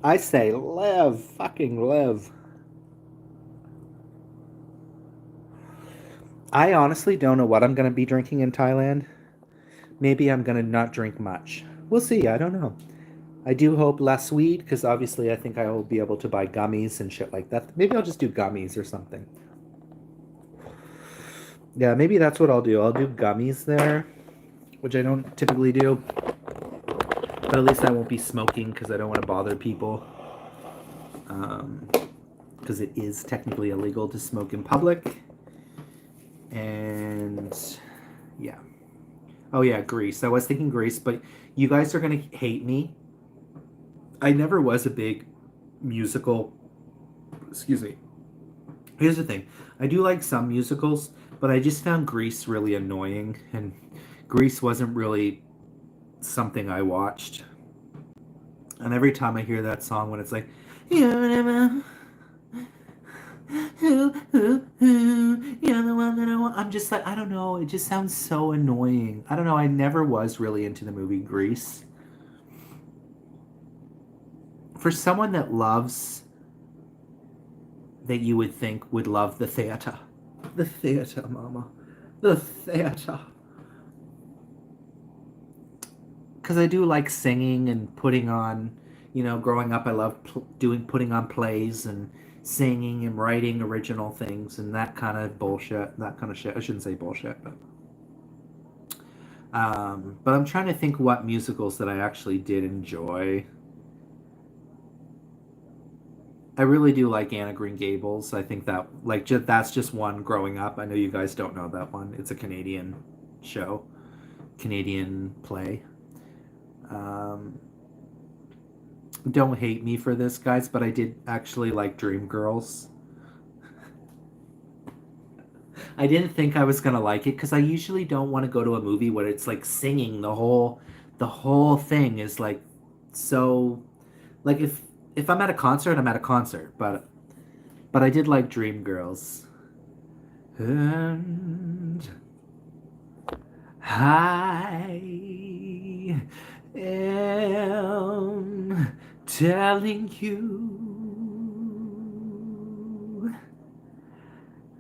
I say live. Fucking live. I honestly don't know what I'm going to be drinking in Thailand. Maybe I'm going to not drink much. We'll see. I don't know. I do hope less weed because obviously I think I will be able to buy gummies and shit like that. Maybe I'll just do gummies or something. Yeah, maybe that's what I'll do. I'll do gummies there, which I don't typically do. But at least I won't be smoking because I don't want to bother people. Because it is technically illegal to smoke in public. And yeah. Oh yeah, Grease. I was thinking Grease, but you guys are going to hate me. I never was a big musical. Excuse me. Here's the thing. I do like some musicals, but I just found Grease really annoying, and Grease wasn't really something I watched. And every time I hear that song when it's like, you're the one that I want, I'm just like, I don't know, it just sounds so annoying. I don't know, I never was really into the movie Grease. For someone that loves, that you would think would love the theater. The theater, mama. The theater. Because I do like singing and putting on, growing up I loved putting on plays and singing and writing original things and that kind of bullshit, that kind of shit. I shouldn't say bullshit, but I'm trying to think what musicals that I actually did enjoy. I really do like Anna Green Gables. I think that that's just one growing up. I know you guys don't know that one. It's a Canadian show, Canadian play. Don't hate me for this, guys, but I did actually like Dreamgirls. I didn't think I was gonna like it because I usually don't want to go to a movie where it's like singing the whole thing is like so like if I'm at a concert, I'm at a concert, but I did like Dreamgirls. And I am telling you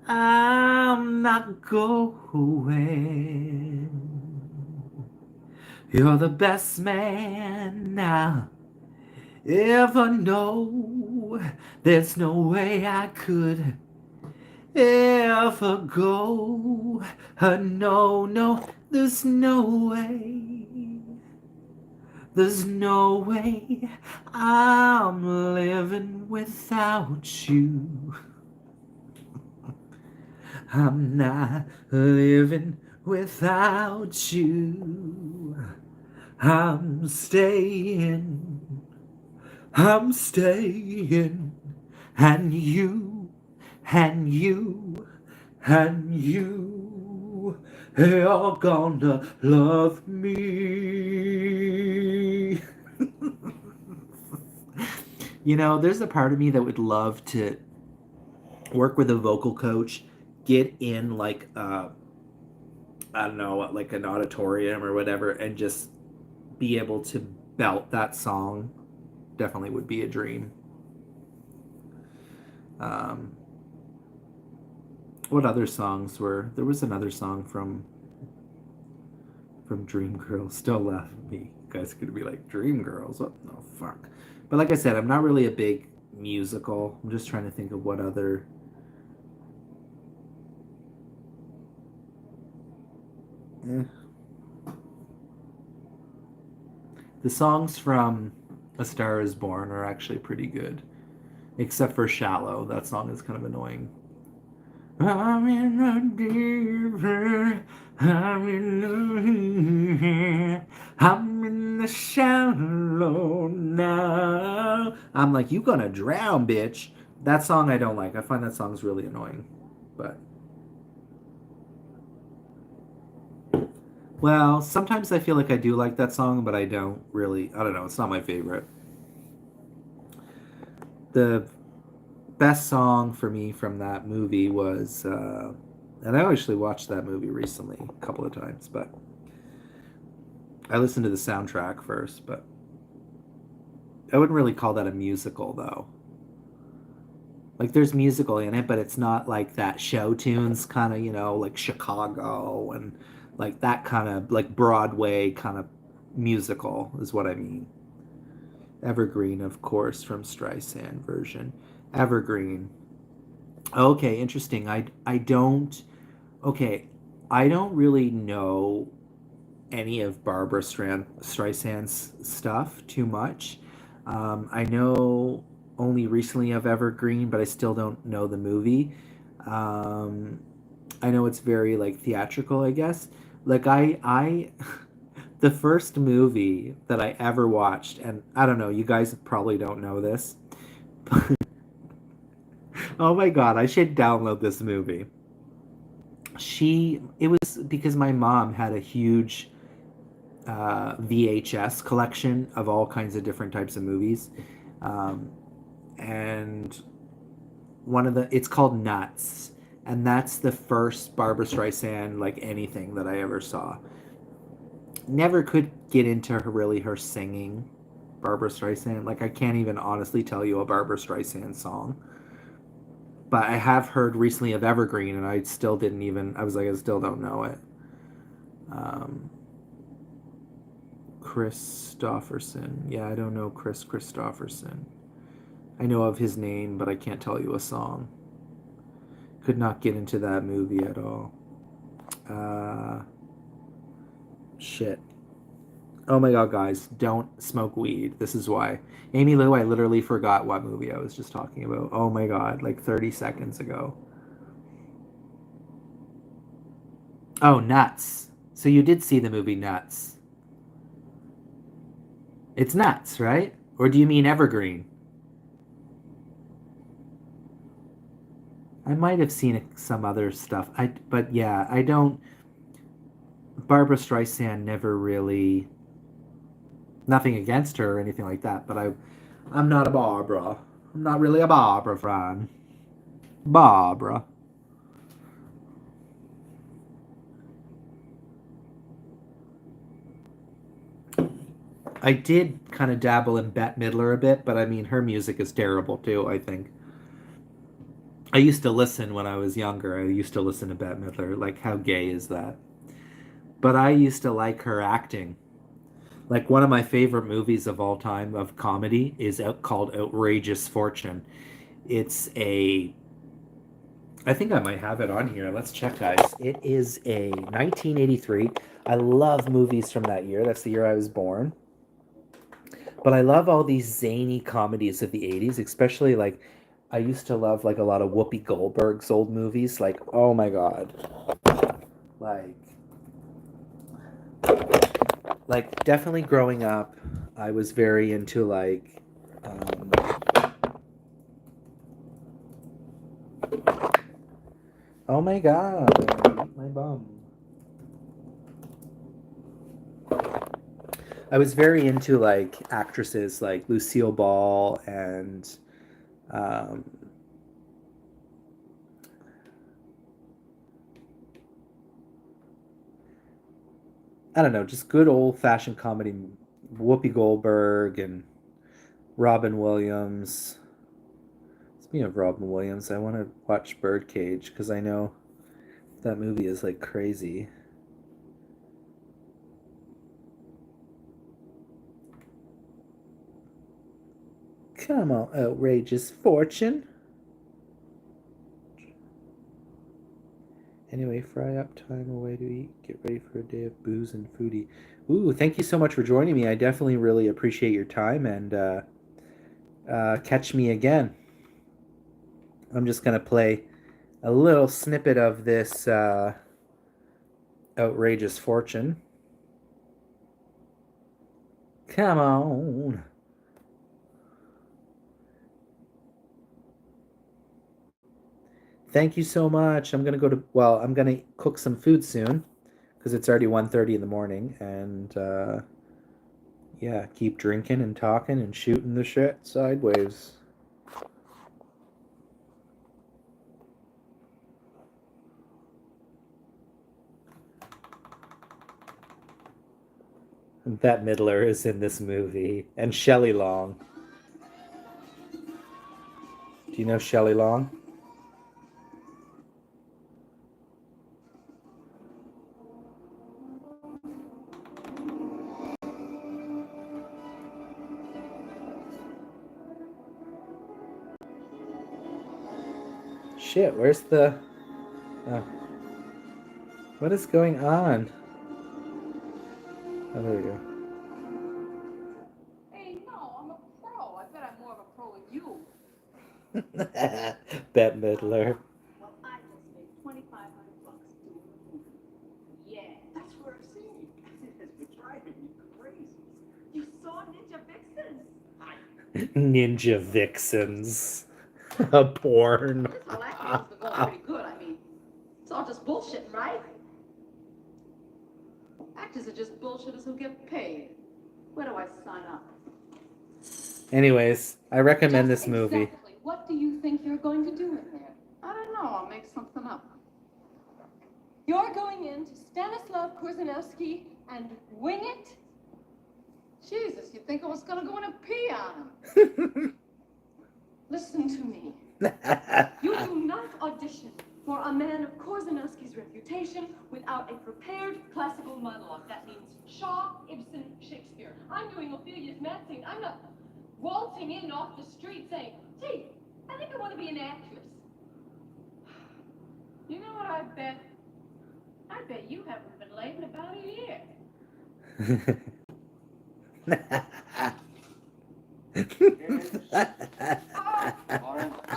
I'm not going. You're the best man I'll ever know. There's no way I could ever go. No, no, there's no way. There's no way I'm living without you. I'm not living without you. I'm staying. I'm staying. And you, and you, and you are gonna love me. There's a part of me that would love to work with a vocal coach, get in like I don't know, like an auditorium or whatever, and just be able to belt that song. Definitely would be a dream. Um, what other songs were there? Was another song from from Dreamgirls. Still laugh at me. You guys are gonna be like, Dreamgirls? What? No, fuck. But like I said, I'm not really a big musical. I'm just trying to think of what other. Eh. The songs from A Star Is Born are actually pretty good, except for Shallow. That song is kind of annoying. I'm in a deep, I'm in the shallow now. I'm like, you gonna drown, bitch. That song I don't like. I find that song's really annoying. But well, sometimes I feel like I do like that song, but I don't really. I don't know. It's not my favorite. The best song for me from that movie was, and I actually watched that movie recently a couple of times, but I listened to the soundtrack first, but I wouldn't really call that a musical though. Like there's musical in it, but it's not like that show tunes kind of, like Chicago and like that kind of like Broadway kind of musical is what I mean. Evergreen, of course, from Streisand version. Evergreen. Okay, interesting. I don't okay, I don't really know any of Barbara Streisand's stuff too much. I know only recently of Evergreen, but I still don't know the movie. Um, I know it's very like theatrical, I guess. Like the first movie that I ever watched, and I don't know, you guys probably don't know this. Oh my God, I should download this movie. It was because my mom had a huge VHS collection of all kinds of different types of movies. Um, and it's called Nuts. And that's the first Barbara Streisand, like anything that I ever saw. Never could get into her singing, Barbara Streisand. Like, I can't even honestly tell you a Barbara Streisand song. But I have heard recently of Evergreen, and I still didn't even, I was like, I still don't know it. Um, Christopherson. Yeah, I don't know Chris Christopherson. I know of his name, but I can't tell you a song. Could not get into that movie at all. Uh, shit. Oh my god, guys, don't smoke weed. This is why. Amy Lou, I literally forgot what movie I was just talking about. Oh my god, like 30 seconds ago. Oh, Nuts. So you did see the movie Nuts. It's Nuts, right? Or do you mean Evergreen? I might have seen some other stuff. But yeah, I don't. Barbara Streisand never really. Nothing against her or anything like that, but I'm not a Barbara. I'm not really a Barbara fan. Barbara. I did kind of dabble in Bette Midler a bit, but I mean, her music is terrible too, I think. I used to listen when I was younger. I used to listen to Bette Midler. Like, how gay is that? But I used to like her acting. Like, one of my favorite movies of all time of comedy is called Outrageous Fortune. It's a I think I might have it on here. Let's check, guys. It is a 1983. I love movies from that year. That's the year I was born. But I love all these zany comedies of the 80s, especially like I used to love like a lot of Whoopi Goldberg's old movies. Like, oh my God. Like definitely growing up, I was very into like oh my God, my bum. I was very into like actresses like Lucille Ball and um, I don't know, just good old fashioned comedy. Whoopi Goldberg and Robin Williams. Speaking of Robin Williams, I want to watch Birdcage because I know that movie is like crazy. Come on, outrageous fortune. Anyway, fry up time away to eat. Get ready for a day of booze and foodie. Ooh, thank you so much for joining me. I definitely really appreciate your time and catch me again. I'm just going to play a little snippet of this outrageous fortune. Come on. Thank you so much. I'm going to I'm going to cook some food soon because it's already 1:30 in the morning and yeah, keep drinking and talking and shooting the shit sideways. Bette Midler is in this movie, and Shelley Long. Do you know Shelley Long? Shit, where's the... Oh. What is going on? Oh, there we go. Hey, no, I'm a pro. I bet I'm more of a pro than you. Bette Midler. Well, I just made $2,500 doing the movie. Yeah. That's what I'm saying. It's driving me crazy. You saw Ninja Vixens? Ninja Vixens. A porn. This whole acting must have gone pretty good. I mean, it's all just bullshit, right? Actors are just bullshitters who get paid. Where do I sign up? Anyways, I recommend Just this movie. Exactly. What do you think you're going to do in there? I don't know. I'll make something up. You're going in to Stanislav Kurzanowski and wing it? Jesus, you think I was going to go in and pee on him? Listen to me. You do not audition for a man of Korzanowski's reputation without a prepared classical monologue. That means Shaw, Ibsen, Shakespeare. I'm doing Ophelia's mad scene. I'm not waltzing in off the street saying, gee, I think I want to be an actress. You know what I bet? I bet you haven't been laid in about a year.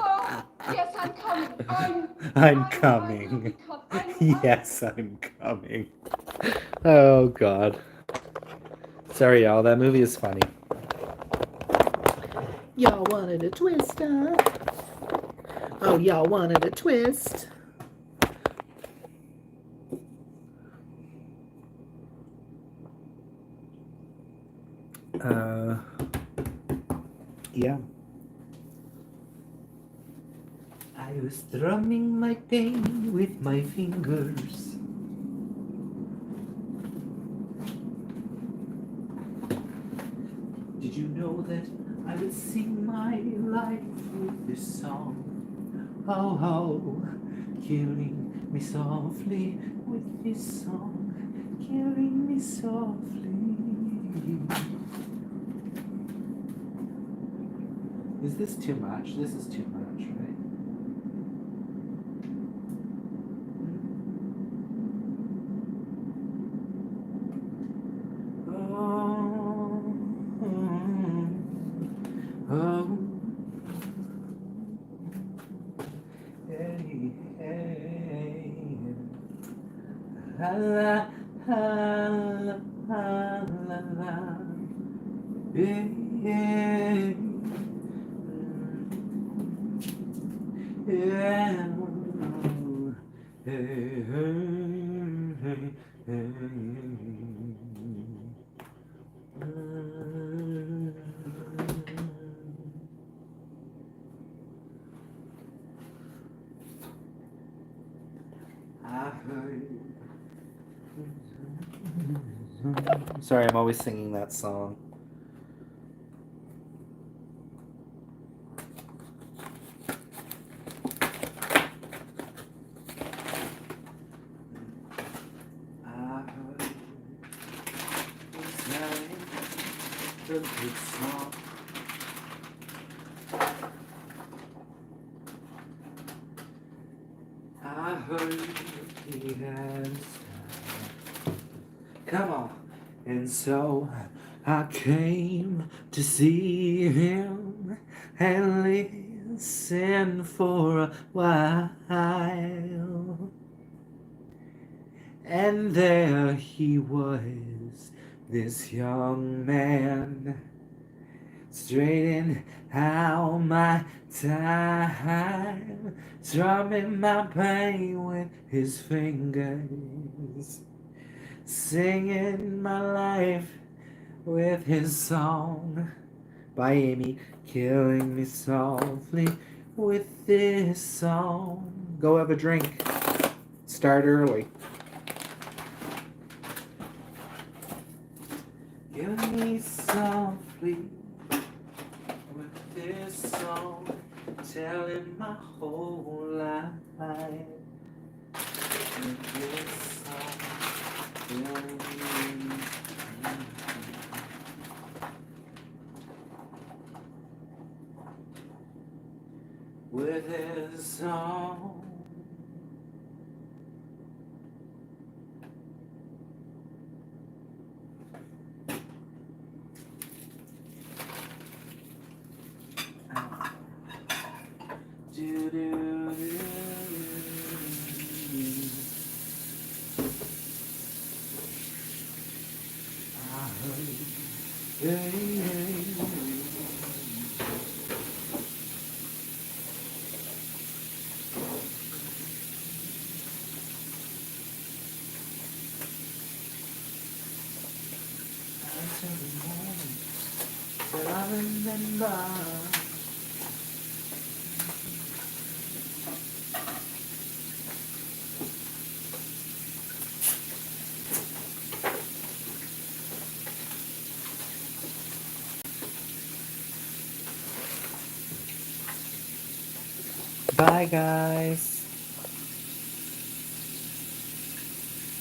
Oh, yes, I'm coming. I'm coming. Yes, I'm coming. Oh, God. Sorry, y'all. That movie is funny. Y'all wanted a twist, huh? Oh, y'all wanted a twist. Yeah. I was drumming my pain with my fingers. Did you know that I would sing my life with this song? Oh, oh, killing me softly with this song, killing me softly. Is this too much? This is too much, right? Oh, hey, hey, la la la la la la, hey, hey, yeah, hey, hey, hey, I heard. Sorry, I'm always singing that song. I heard the good song. heard he has. Come on. And so I came to see him and listen for a while. And there he was, this young man, straightening out my time, strumming my pain with his fingers, singing my life with his song. By Amy, killing me softly with this song. Go have a drink. Start early. Killing me softly with this song, telling my whole life. With this song, killing me. With his song. Do, do, do, do. I heard, yeah, yeah. Until the morning, till I remember. Bye, guys.